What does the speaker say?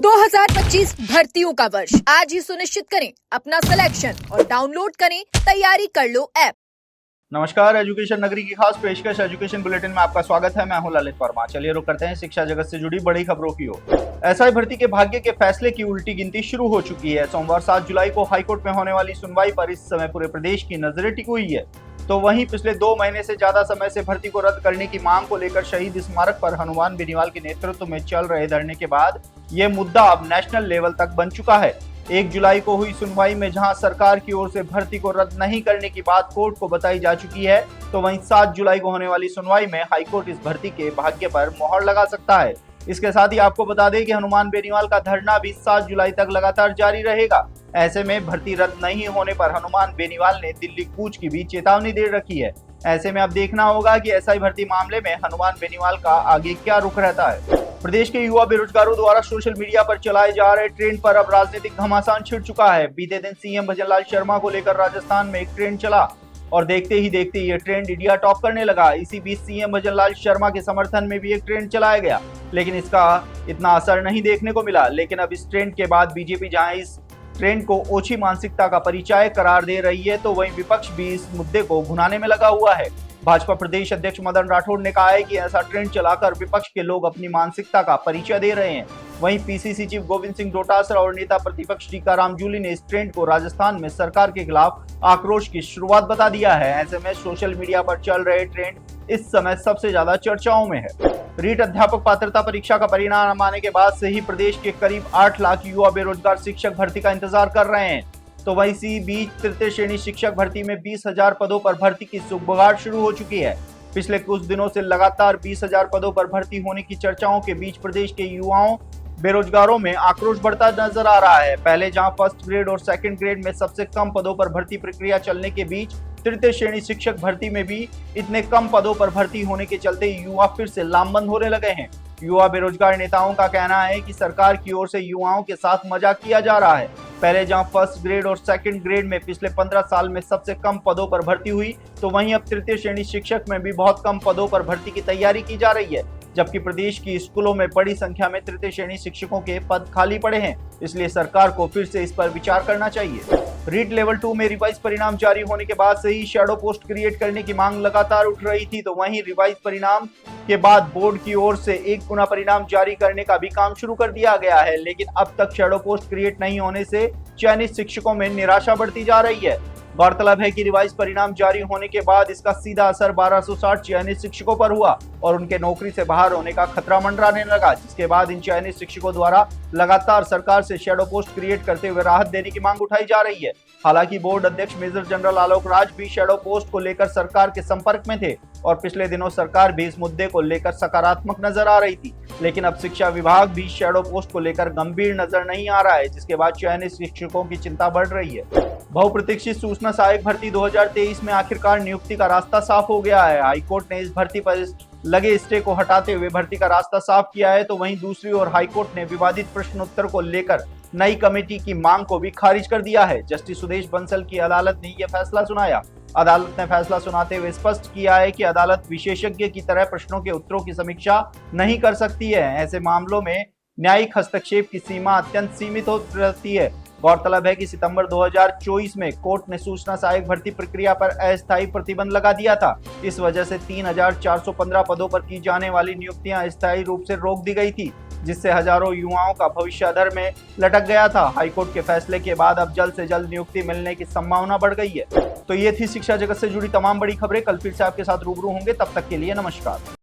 2025 भर्तियों का वर्ष आज ही सुनिश्चित करें अपना सिलेक्शन और डाउनलोड करें तैयारी कर लो ऐप। नमस्कार, एजुकेशन नगरी की खास पेशकश एजुकेशन बुलेटिन में आपका स्वागत है। मैं हूं ललित वर्मा। चलिए रुक करते हैं शिक्षा जगत से जुड़ी बड़ी खबरों की ओर। एसआई भर्ती के भाग्य के फैसले की उल्टी गिनती शुरू हो चुकी है। सोमवार 7 जुलाई को हाईकोर्ट में होने वाली सुनवाई पर इस समय पूरे प्रदेश की नजरें टिकी हुई है। तो वहीं पिछले 2 महीने से ज्यादा समय से भर्ती को रद्द करने की मांग को लेकर शहीद स्मारक पर हनुमान बेनीवाल के नेतृत्व में चल रहे धरने के बाद ये मुद्दा अब नेशनल लेवल तक बन चुका है। 1 जुलाई को हुई सुनवाई में जहां सरकार की ओर से भर्ती को रद्द नहीं करने की बात कोर्ट को बताई जा चुकी है, तो वहीं 7 जुलाई को होने वाली सुनवाई में हाईकोर्ट इस भर्ती के भाग्य पर मोहर लगा सकता है। इसके साथ ही आपको बता दें कि हनुमान बेनीवाल का धरना भी 7 जुलाई तक लगातार जारी रहेगा। ऐसे में भर्ती रद्द नहीं होने पर हनुमान बेनीवाल ने दिल्ली कूच की भी चेतावनी दे रखी है। ऐसे में अब देखना होगा कि एसआई भर्ती मामले में हनुमान बेनीवाल का आगे क्या रुख रहता है। प्रदेश के युवा बेरोजगारों द्वारा सोशल मीडिया पर चलाए जा रहे ट्रेंड पर अब राजनीतिक घमासान छिड़ चुका है। बीते दिन सीएम भजनलाल शर्मा को लेकर राजस्थान में एक ट्रेंड चला और देखते ही देखते ये ट्रेंड इंडिया टॉप करने लगा। इसी बीच सीएम भजनलाल शर्मा के समर्थन में भी एक ट्रेंड चलाया गया, लेकिन इसका इतना असर नहीं देखने को मिला। लेकिन अब इस ट्रेंड के बाद बीजेपी जहां इस ट्रेंड को ओछी मानसिकता का परिचय करार दे रही है, तो वहीं विपक्ष भी इस मुद्दे को भुनाने में लगा हुआ है। भाजपा प्रदेश अध्यक्ष मदन राठौड़ ने कहा है कि ऐसा ट्रेंड चलाकर विपक्ष के लोग अपनी मानसिकता का परिचय दे रहे हैं। वहीं पीसीसी चीफ गोविंद सिंह डोटासरा और नेता प्रतिपक्ष टीकाराम जूली ने इस ट्रेंड को राजस्थान में सरकार के खिलाफ आक्रोश की शुरुआत बता दिया है। ऐसे में सोशल मीडिया पर चल रहे ट्रेंड इस समय सबसे ज्यादा चर्चाओं में है। रीट अध्यापक पात्रता परीक्षा का परिणाम आने के बाद से ही प्रदेश के करीब 8 लाख युवा बेरोजगार शिक्षक भर्ती का इंतजार कर रहे हैं। तो वहीं इसी बीच तृतीय श्रेणी शिक्षक भर्ती में 20,000 पदों पर भर्ती की सुगबुगाहट शुरू हो चुकी है। पिछले कुछ दिनों से लगातार 20,000 पदों पर भर्ती होने की चर्चाओं के बीच प्रदेश के युवाओं बेरोजगारों में आक्रोश बढ़ता नजर आ रहा है। पहले जहां फर्स्ट ग्रेड और सेकंड ग्रेड में सबसे कम पदों पर भर्ती प्रक्रिया चलने के बीच तृतीय श्रेणी शिक्षक भर्ती में भी इतने कम पदों पर भर्ती होने के चलते युवा फिर से लामबंद होने लगे हैं। युवा बेरोजगार नेताओं का कहना है कि सरकार की ओर से युवाओं के साथ मजाक किया जा रहा है। पहले जहां फर्स्ट ग्रेड और सेकंड ग्रेड में पिछले 15 साल में सबसे कम पदों पर भर्ती हुई, तो वहीं अब तृतीय श्रेणी शिक्षक में भी बहुत कम पदों पर भर्ती की तैयारी की जा रही है, जबकि प्रदेश की स्कूलों में बड़ी संख्या में तृतीय श्रेणी शिक्षकों के पद खाली पड़े हैं। इसलिए सरकार को फिर से इस पर विचार करना चाहिए। रीट लेवल 2 में रिवाइज परिणाम जारी होने के बाद से ही शैडो पोस्ट क्रिएट करने की मांग लगातार उठ रही थी, तो वहीं रिवाइज परिणाम के बाद बोर्ड की ओर से 1 गुना परिणाम जारी करने का भी काम शुरू कर दिया गया है। लेकिन अब तक शैडो पोस्ट क्रिएट नहीं होने से चयनित शिक्षकों में निराशा बढ़ती जा रही है। गौरतलब है कि रिवाइज परिणाम जारी होने के बाद इसका सीधा असर 1260 चयनित शिक्षकों पर हुआ और उनके नौकरी से बाहर होने का खतरा मंडराने लगा, जिसके बाद इन चयनित शिक्षकों द्वारा लगातार सरकार से शैडो पोस्ट क्रिएट करते हुए राहत देने की मांग उठाई जा रही है। हालांकि बोर्ड अध्यक्ष मेजर जनरल आलोक राज भी शैडो पोस्ट को लेकर सरकार के संपर्क में थे और पिछले दिनों सरकार भी इस मुद्दे को लेकर सकारात्मक नजर आ रही थी। लेकिन अब शिक्षा विभाग भी शैडो पोस्ट को लेकर गंभीर नजर नहीं आ रहा है, जिसके बाद चयनित शिक्षकों की चिंता बढ़ रही है। बहुप्रतीक्षित सूचना सहायक भर्ती 2023 में आखिरकार नियुक्ति का रास्ता साफ हो गया है। हाईकोर्ट ने इस भर्ती पर लगे स्टे को हटाते हुए भर्ती का रास्ता साफ किया है, तो वहीं दूसरी ओर हाईकोर्ट ने विवादित प्रश्नोत्तर को लेकर नई कमेटी की मांग को भी खारिज कर दिया है। जस्टिस सुदेश बंसल की अदालत ने यह फैसला सुनाया। अदालत ने फैसला सुनाते हुए स्पष्ट किया है कि अदालत विशेषज्ञ की तरह प्रश्नों के उत्तरों की समीक्षा नहीं कर सकती है। ऐसे मामलों में न्यायिक हस्तक्षेप की सीमा अत्यंत सीमित हो रहती है। गौरतलब है कि सितंबर 2024 में कोर्ट ने सूचना सहायक भर्ती प्रक्रिया पर अस्थायी प्रतिबंध लगा दिया था। इस वजह से 3,415 पदों पर की जाने वाली नियुक्तियां अस्थायी रूप से रोक दी गई थी, जिससे हजारों युवाओं का भविष्य अधर में लटक गया था। हाईकोर्ट के फैसले के बाद अब जल्द से जल्द नियुक्ति मिलने की संभावना बढ़ गई है। तो ये थी शिक्षा जगत से जुड़ी तमाम बड़ी खबरें। कल फिर से आपके साथ रूबरू होंगे, तब तक के लिए नमस्कार।